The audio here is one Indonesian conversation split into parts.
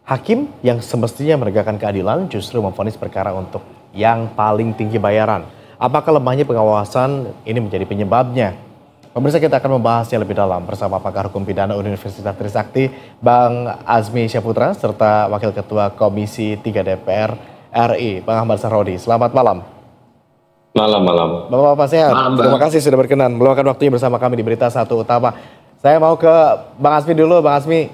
Hakim yang semestinya menegakkan keadilan justru memvonis perkara untuk yang paling tinggi bayaran. Apakah lemahnya pengawasan ini menjadi penyebabnya? Pemirsa, kita akan membahasnya lebih dalam bersama pakar hukum pidana Universitas Trisakti, Bang Azmi Syaputra, serta Wakil Ketua Komisi 3 DPR RI, Bang Ahmad Sarodi. Selamat malam. Malam. Bapak-bapak sehat? Malam, Terima kasih sudah berkenan meluangkan waktunya bersama kami di Berita Satu Utama. Saya mau ke Bang Azmi dulu. Bang Azmi,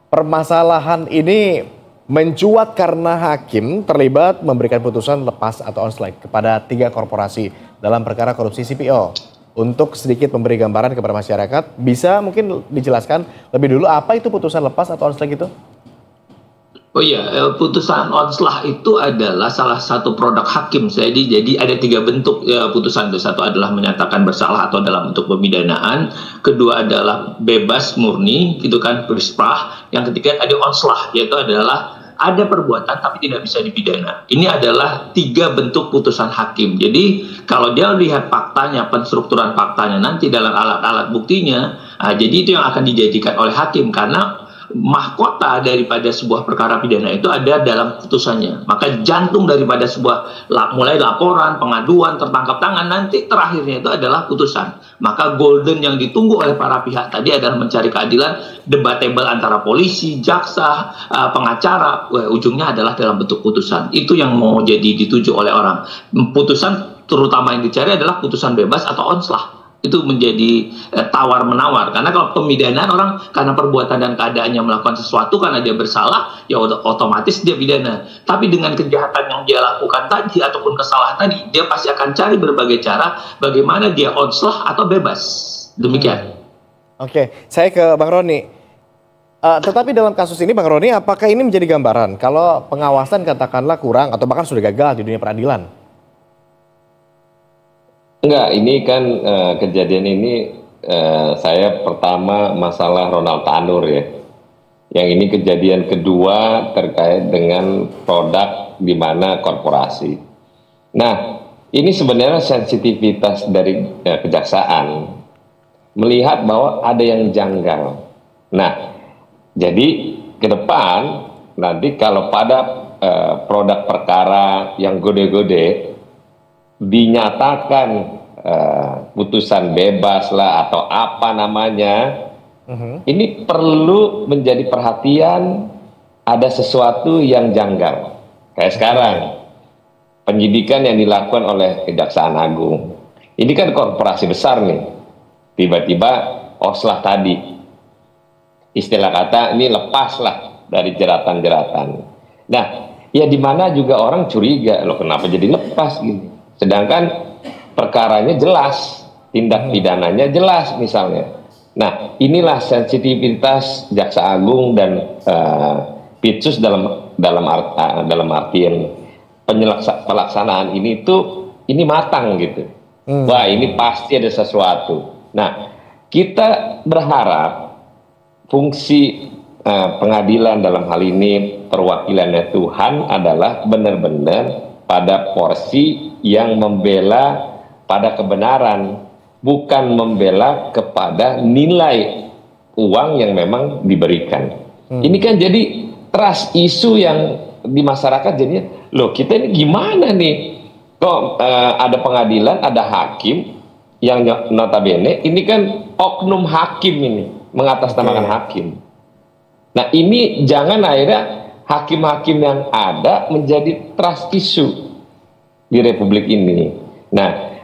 permasalahan ini mencuat karena hakim terlibat memberikan putusan lepas atau on-strike kepada 3 korporasi dalam perkara korupsi CPO. Untuk sedikit memberi gambaran kepada masyarakat, bisa mungkin dijelaskan lebih dulu apa itu putusan lepas atau on-strike itu? Oh iya, putusan on-strike itu adalah salah satu produk hakim. Jadi ada 3 bentuk putusan itu. Satu adalah menyatakan bersalah atau dalam bentuk pemidanaan. Kedua adalah bebas murni, gitu kan, bersprah. Yang ketiga ada on-strike, yaitu adalah ada perbuatan tapi tidak bisa dipidana. Ini adalah 3 bentuk putusan hakim. Jadi kalau dia lihat faktanya, penstrukturan faktanya nanti dalam alat-alat buktinya, jadi itu yang akan dijadikan oleh hakim karena mahkota daripada sebuah perkara pidana itu ada dalam putusannya. Maka jantung daripada sebuah mulai laporan, pengaduan, tertangkap tangan, nanti terakhirnya itu adalah putusan. Maka golden yang ditunggu oleh para pihak tadi adalah mencari keadilan, debatable antara polisi, jaksa, pengacara, ujungnya adalah dalam bentuk putusan. Itu yang mau jadi dituju oleh orang. Putusan terutama yang dicari adalah putusan bebas atau on-strike. Itu menjadi tawar-menawar. Karena kalau pemidanaan orang karena perbuatan dan keadaannya melakukan sesuatu karena dia bersalah, ya otomatis dia pidana. Tapi dengan kejahatan yang dia lakukan tadi ataupun kesalahan tadi, dia pasti akan cari berbagai cara bagaimana dia on-strike atau bebas. Demikian. Oke, saya ke Bang Roni. Tetapi dalam kasus ini Bang Roni, apakah ini menjadi gambaran kalau pengawasan katakanlah kurang atau bahkan sudah gagal di dunia peradilan? Enggak, ini kan kejadian ini saya pertama masalah Ronald Tanur ya. Yang ini kejadian kedua terkait dengan produk di mana korporasi. Nah, ini sebenarnya sensitivitas dari kejaksaan melihat bahwa ada yang janggal. Nah, jadi ke depan nanti kalau pada produk perkara yang gede-gede dinyatakan putusan bebas lah atau apa namanya, ini perlu menjadi perhatian, ada sesuatu yang janggal. Kayak sekarang penyidikan yang dilakukan oleh Kejaksaan Agung, ini kan korporasi besar nih, tiba-tiba oslah tadi, istilah kata ini lepas lah dari jeratan-jeratan. Nah, ya di mana juga orang curiga, loh kenapa jadi lepas gini? Sedangkan perkaranya jelas, tindak pidananya jelas misalnya. Nah, inilah sensitivitas Jaksa Agung dan Pitsus dalam artian pelaksanaan ini matang gitu. Wah, ini pasti ada sesuatu. Nah, kita berharap fungsi pengadilan dalam hal ini perwakilannya Tuhan adalah benar-benar pada porsi yang membela pada kebenaran, bukan membela kepada nilai uang yang memang diberikan. Ini kan jadi trust isu yang di masyarakat jadinya, loh kita ini gimana nih? Kok ada pengadilan, ada hakim yang notabene ini kan oknum hakim ini mengatasnamakan hakim. Nah ini jangan akhirnya hakim-hakim yang ada menjadi trust isu di Republik ini. Nah,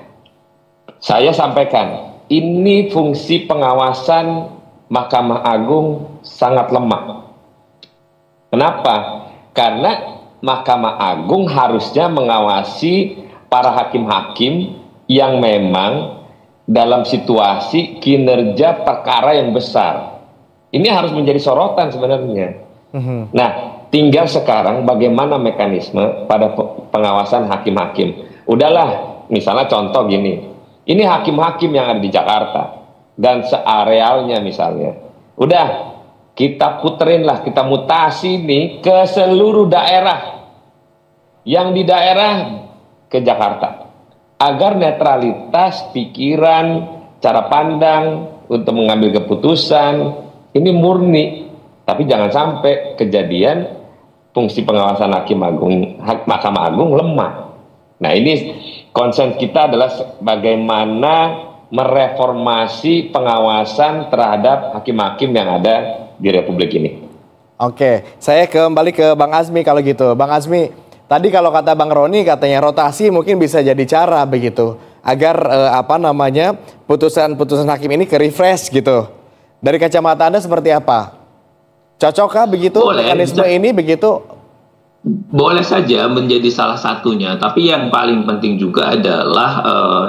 saya sampaikan, ini fungsi pengawasan Mahkamah Agung sangat lemah. Kenapa? Karena Mahkamah Agung harusnya mengawasi para hakim-hakim yang memang dalam situasi kinerja perkara yang besar. Ini harus menjadi sorotan sebenarnya. Nah, tinggal sekarang bagaimana mekanisme pada pengawasan hakim-hakim. Udahlah, misalnya contoh gini. Ini hakim-hakim yang ada di Jakarta dan searealnya misalnya. Udah, kita puterin lah, kita mutasi nih ke seluruh daerah. Yang di daerah ke Jakarta. Agar netralitas pikiran, cara pandang untuk mengambil keputusan ini murni. Tapi jangan sampai kejadian fungsi pengawasan Mahkamah Agung lemah. Nah, ini concern kita adalah bagaimana mereformasi pengawasan terhadap hakim-hakim yang ada di Republik ini. Oke, saya kembali ke Bang Azmi kalau gitu. Bang Azmi, tadi kalau kata Bang Roni katanya rotasi mungkin bisa jadi cara begitu agar putusan-putusan hakim ini ke refresh gitu. Dari kacamata Anda seperti apa? Cocokkah begitu mekanisme ini begitu? Boleh saja menjadi salah satunya, tapi yang paling penting juga adalah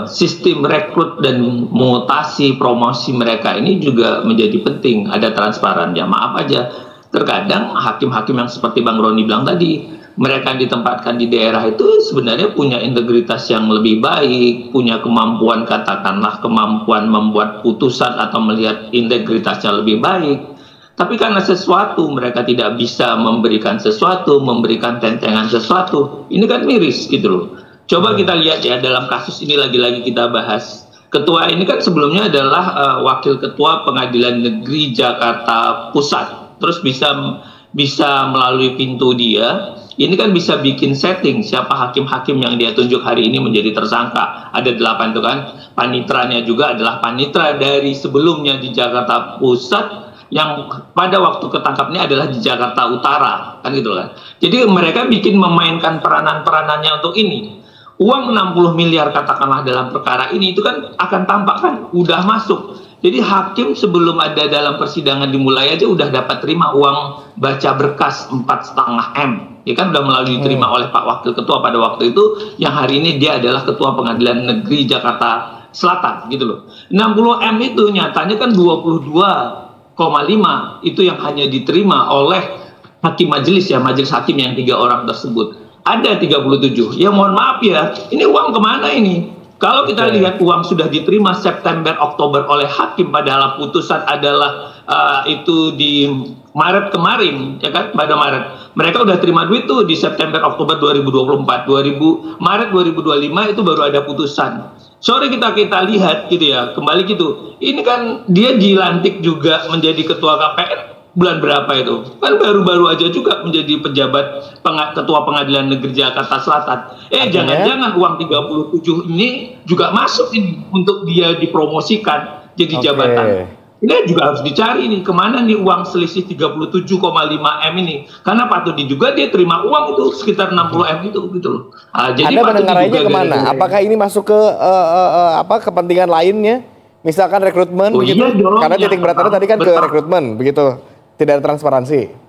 sistem rekrut dan mutasi promosi mereka ini juga menjadi penting, ada transparannya. Maaf aja, terkadang hakim-hakim yang seperti Bang Roni bilang tadi, mereka yang ditempatkan di daerah itu sebenarnya punya integritas yang lebih baik, punya kemampuan, katakanlah kemampuan membuat putusan atau melihat integritasnya lebih baik. Tapi karena sesuatu mereka tidak bisa memberikan sesuatu, memberikan tentengan sesuatu, ini kan miris gitu loh. Coba kita lihat ya, dalam kasus ini lagi-lagi kita bahas. Ketua ini kan sebelumnya adalah Wakil Ketua Pengadilan Negeri Jakarta Pusat. Terus bisa melalui pintu dia, ini kan bisa bikin setting siapa hakim-hakim yang dia tunjuk hari ini menjadi tersangka. Ada 8 itu kan, panitranya juga adalah panitra dari sebelumnya di Jakarta Pusat, yang pada waktu ketangkap ini adalah di Jakarta Utara, kan gitu kan. Jadi mereka memainkan peranan-peranannya untuk ini. Uang 60 miliar katakanlah dalam perkara ini itu kan akan tampak kan udah masuk. Jadi hakim sebelum ada dalam persidangan dimulai aja udah dapat terima uang baca berkas 4,5 M. Ya kan udah melalui diterima oleh Pak Wakil Ketua pada waktu itu, yang hari ini dia adalah Ketua Pengadilan Negeri Jakarta Selatan gitu loh. 60 M itu nyatanya kan 22,5 itu yang hanya diterima oleh hakim majelis ya, majelis hakim yang 3 orang tersebut. Ada 37. Ya mohon maaf ya, ini uang kemana ini? Kalau kita lihat uang sudah diterima September Oktober oleh hakim, padahal putusan adalah itu di Maret kemarin, ya kan, pada Maret. Mereka udah terima duit tuh di September Oktober 2024, Maret 2025 itu baru ada putusan. Sore kita lihat gitu ya, kembali gitu. Ini kan dia dilantik juga menjadi ketua KPN bulan berapa itu? Kan baru-baru aja juga menjadi pejabat ketua Pengadilan Negeri Jakarta Selatan. Jangan-jangan uang 37 ini juga masuk ini untuk dia dipromosikan jadi jabatan. Ini juga harus dicari nih, kemana nih uang selisih 37,5 M ini. Karena patut diduga dia terima uang itu sekitar 60 M itu gitu loh. Jadi Anda mendengarnya kemana? Apakah ini masuk ke kepentingan lainnya? Misalkan rekrutmen begitu? Iya dong, karena titik beratnya tadi kan ke rekrutmen begitu. Tidak ada transparansi.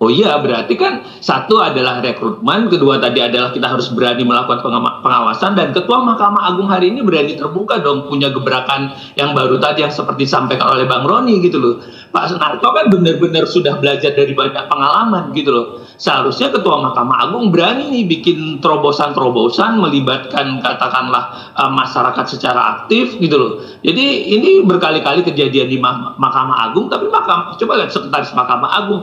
Oh iya, berarti kan satu adalah rekrutmen, kedua tadi adalah kita harus berani melakukan pengawasan, dan Ketua Mahkamah Agung hari ini berani terbuka dong, punya gebrakan yang baru tadi yang seperti disampaikan oleh Bang Roni gitu loh. Pak Sunarto kan benar-benar sudah belajar dari banyak pengalaman gitu loh. Seharusnya Ketua Mahkamah Agung berani nih bikin terobosan-terobosan, melibatkan katakanlah masyarakat secara aktif gitu loh. Jadi ini berkali-kali kejadian di Mahkamah Agung, tapi coba lihat Sekretaris Mahkamah Agung,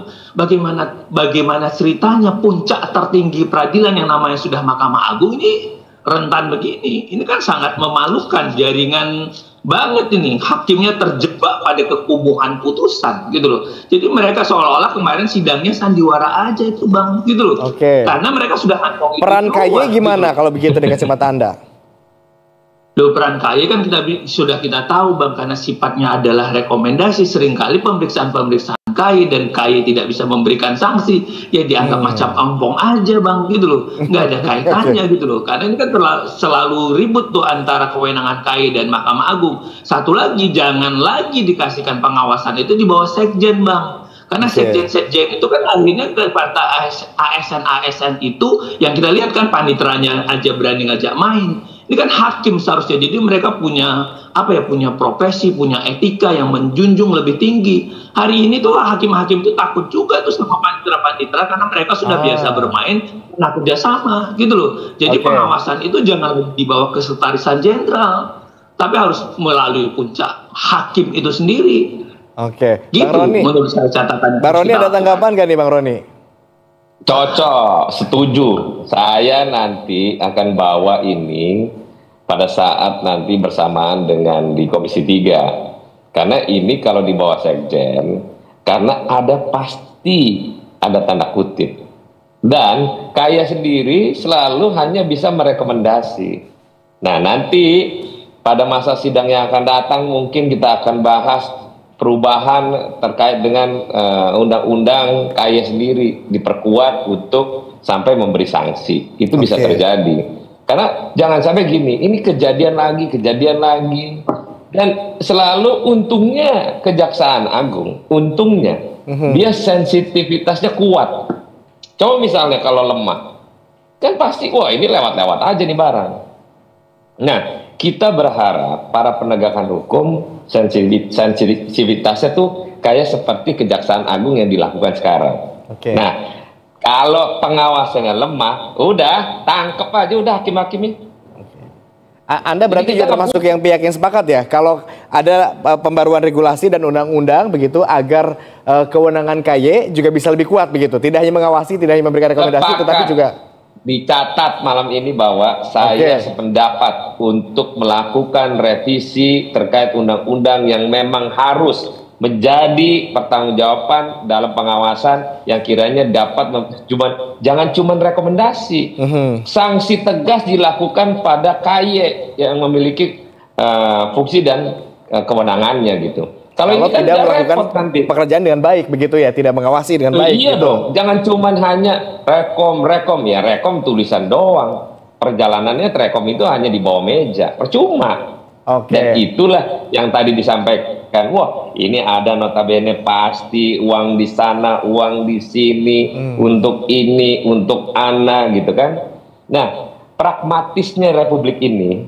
bagaimana ceritanya puncak tertinggi peradilan yang namanya sudah Mahkamah Agung ini rentan begini. Ini kan sangat memalukan, jaringan banget ini, hakimnya terjebak pada kekumuhan putusan gitu loh. Jadi mereka seolah-olah kemarin sidangnya sandiwara aja itu Bang gitu loh. Karena mereka sudah peran KY gimana gitu kalau begitu dengan kacamata Anda? Peran KY kan sudah kita tahu Bang, karena sifatnya adalah rekomendasi. Seringkali pemeriksaan KY dan KY tidak bisa memberikan sanksi, ya dianggap macam ompong aja Bang gitu loh, nggak ada kaitannya gitu loh. Karena ini kan selalu ribut tuh antara kewenangan KY dan Mahkamah Agung. Satu lagi, jangan lagi dikasihkan pengawasan itu di bawah sekjen Bang. Karena sekjen-sekjen itu kan akhirnya kepada ASN itu yang kita lihat kan panitranya aja berani ngajak main. Ini kan hakim seharusnya, jadi mereka punya punya profesi, punya etika yang menjunjung lebih tinggi. Hari ini tuh hakim-hakim itu takut juga tuh sama panitera-panitera karena mereka sudah biasa bermain, pernah kerjasama gitu loh. Jadi pengawasan itu jangan dibawa ke Sekretaris Jenderal, tapi harus melalui puncak hakim itu sendiri. Gitu, Bang Roni, menurut saya catatan. Bang Roni ada tanggapan gak nih Bang Roni? Cocok, setuju. Saya nanti akan bawa ini pada saat nanti bersamaan dengan di Komisi 3. Karena ini kalau di bawah sekjen, karena ada pasti ada tanda kutip. Dan KAYE sendiri selalu hanya bisa merekomendasi. Nah, nanti pada masa sidang yang akan datang mungkin kita akan bahas perubahan terkait dengan undang-undang KAYE sendiri diperkuat untuk sampai memberi sanksi. Itu bisa terjadi. Karena jangan sampai gini, ini kejadian lagi. Dan selalu untungnya Kejaksaan Agung, untungnya dia sensitivitasnya kuat. Coba misalnya kalau lemah, kan pasti wah ini lewat-lewat aja nih barang. Nah, kita berharap para penegakan hukum sensitivitasnya tuh kayak seperti Kejaksaan Agung yang dilakukan sekarang. Nah, kalau pengawasannya lemah, udah tangkep aja udah hakim-hakimin. Anda berarti juga termasuk yang pihak yang sepakat ya, kalau ada pembaruan regulasi dan undang-undang begitu agar kewenangan KAYE juga bisa lebih kuat begitu, tidak hanya mengawasi, tidak hanya memberikan rekomendasi, tetapi juga dicatat malam ini bahwa saya sependapat untuk melakukan revisi terkait undang-undang yang memang harus menjadi pertanggungjawaban dalam pengawasan yang kiranya dapat jangan cuma rekomendasi, sanksi tegas dilakukan pada KAYE yang memiliki fungsi dan kewenangannya gitu. Kalau ini kan tidak melakukan pekerjaan dengan baik begitu ya, tidak mengawasi dengan baik. Iya gitu dong, jangan cuma hanya rekom tulisan doang. Perjalanannya rekom itu hanya di bawah meja, percuma. Dan itulah yang tadi disampaikan, wah ini ada notabene pasti uang di sana, uang di sini, untuk ini, untuk anak gitu kan. Nah, pragmatisnya Republik ini,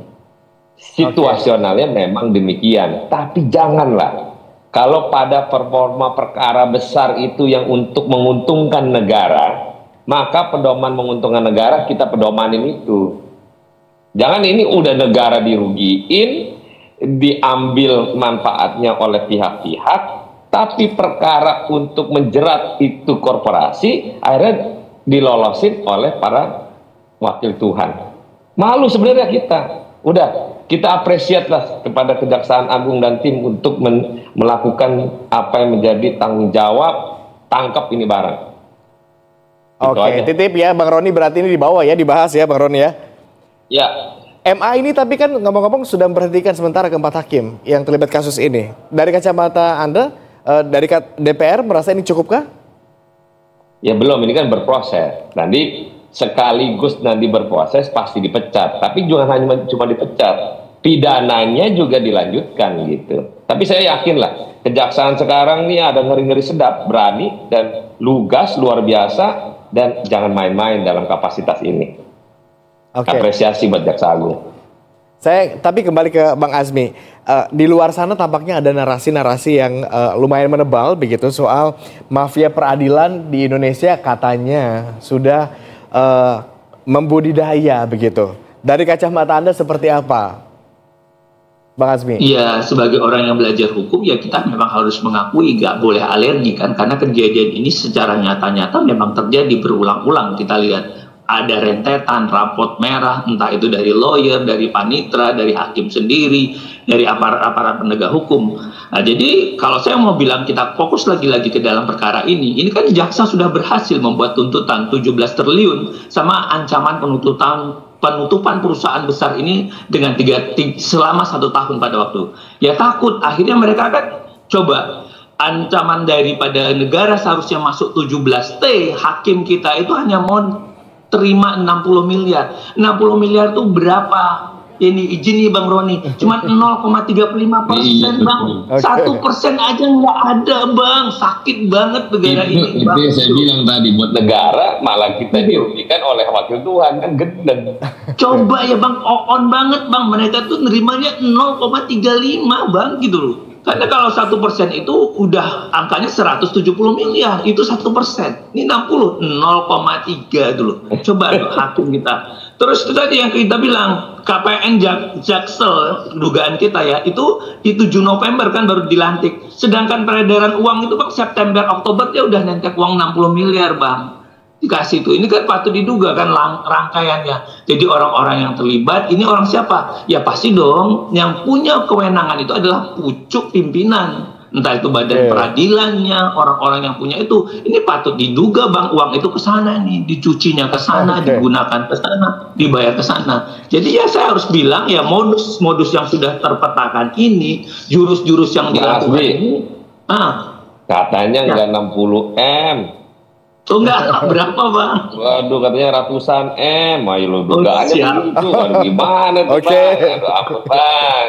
situasionalnya memang demikian. Tapi janganlah, kalau pada performa perkara besar itu yang untuk menguntungkan negara, maka pedoman menguntungkan negara kita pedomanin itu. Jangan ini udah negara dirugiin, diambil manfaatnya oleh pihak-pihak, tapi perkara untuk menjerat itu korporasi akhirnya dilolosin oleh para wakil Tuhan. Malu sebenarnya kita. Udah, kita apresiat lah kepada Kejaksaan Agung dan tim untuk melakukan apa yang menjadi tanggung jawab, tangkap ini barang. Titip ya Bang Roni, berarti ini dibawa ya, dibahas ya Bang Roni ya. Ya. MA ini tapi kan ngomong-ngomong sudah memberhentikan sementara keempat hakim yang terlibat kasus ini. Dari kacamata Anda, dari DPR merasa ini cukupkah? Ya belum, ini kan berproses. Nanti sekaligus nanti berproses pasti dipecat. Tapi juga hanya cuma dipecat, pidananya juga dilanjutkan gitu. Tapi saya yakin lah, kejaksaan sekarang nih ada ngeri-ngeri sedap, berani dan lugas luar biasa, dan jangan main-main dalam kapasitas ini. Apresiasi buat Jaksa Agung. Tapi kembali ke Bang Azmi, di luar sana tampaknya ada narasi-narasi yang lumayan menebal begitu soal mafia peradilan di Indonesia katanya sudah membudidaya begitu. Dari kacamata Anda seperti apa, Bang Azmi? Iya, sebagai orang yang belajar hukum ya kita memang harus mengakui nggak boleh alergi kan, karena kejadian ini secara nyata-nyata memang terjadi berulang-ulang. Kita lihat ada rentetan rapot merah, entah itu dari lawyer, dari panitra, dari hakim sendiri, dari aparat penegak hukum. Nah, jadi kalau saya mau bilang kita fokus lagi-lagi ke dalam perkara ini kan jaksa sudah berhasil membuat tuntutan 17 triliun sama ancaman penutupan perusahaan besar ini dengan selama 1 tahun pada waktu. Ya takut akhirnya mereka kan coba ancaman daripada negara seharusnya masuk 17T, hakim kita itu hanya mau terima 60 miliar. 60 miliar itu berapa? Ini izin nih Bang Roni, cuma 0,35%, Bang. 1% aja nggak ada, Bang. Sakit banget negara ini, Bang. Itu saya bilang tadi, buat negara malah kita dirugikan oleh wakil Tuhan, kan gendeng. Coba ya Bang, on banget Bang. Mereka tuh nerimanya 0,35, Bang, gitu loh. Karena kalau 1% itu udah angkanya 170 miliar, itu 1%. Ini 60, 0,3 dulu. Coba hakim kita. Terus itu tadi yang kita bilang, KPN Jaksel, dugaan kita ya, itu di 7 November kan baru dilantik. Sedangkan peredaran uang itu Bang, September, Oktober dia udah nentek uang 60 miliar Bang. Dikasih itu, ini kan patut diduga kan rangkaiannya. Jadi orang-orang yang terlibat, ini orang siapa? Ya pasti dong, yang punya kewenangan itu adalah pucuk pimpinan. entah itu badan peradilannya, orang-orang yang punya itu, ini patut diduga Bang, uang itu ke sana nih, dicucinya ke sana, digunakan ke sana, dibayar ke sana. Jadi ya saya harus bilang ya modus-modus yang sudah terpetakan ini, jurus-jurus yang dilakukan ini, katanya enggak 60 M. Oh enggak, berapa Bang? Waduh, katanya ratusan M. Ayo lo dugaannya itu. Waduh, gimana tuh Bang? Aduh, apa Bang?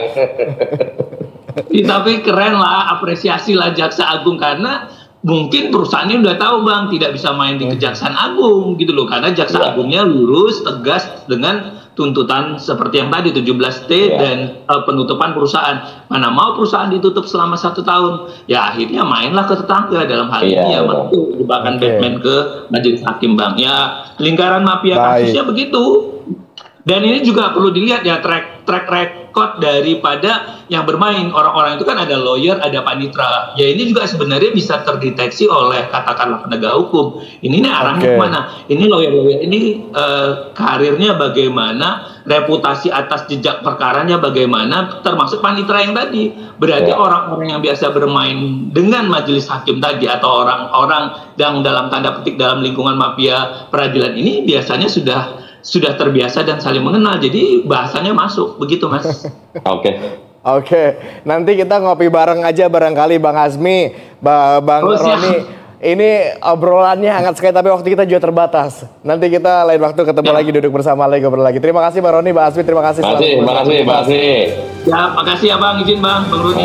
Tapi keren lah, apresiasi lah Jaksa Agung, karena mungkin perusahaannya udah tahu Bang, tidak bisa main di Kejaksaan Agung gitu loh, karena Jaksa Agungnya lurus, tegas dengan tuntutan seperti yang tadi 17T dan penutupan perusahaan. Mana mau perusahaan ditutup selama 1 tahun, ya akhirnya mainlah ke tetangga, dalam hal ini ya masuk jebakan Batman ke majelis hakim Bang. Ya lingkaran mafia kasusnya begitu. Dan ini juga perlu dilihat ya track record daripada yang bermain. Orang-orang itu kan ada lawyer, ada panitra. Ya ini juga sebenarnya bisa terdeteksi oleh katakanlah penegak hukum. Ini nih arahnya kemana? Ini lawyer-lawyer ini karirnya bagaimana, reputasi atas jejak perkaranya bagaimana, termasuk panitra yang tadi. Berarti orang-orang yang biasa bermain dengan majelis hakim tadi, atau orang-orang yang dalam tanda petik dalam lingkungan mafia peradilan ini biasanya sudah terbiasa dan saling mengenal, jadi bahasanya masuk begitu Mas. Oke, nanti kita ngopi bareng aja barangkali Bang Azmi, Bang Roni. Ini obrolannya hangat sekali, tapi waktu kita juga terbatas. Nanti kita lain waktu ketemu lagi, duduk bersama lagi, ngobrol lagi. Terima kasih Bang Roni, Bang Azmi, terima kasih. Terima kasih. Ya, makasih ya Bang, izin Bang Roni.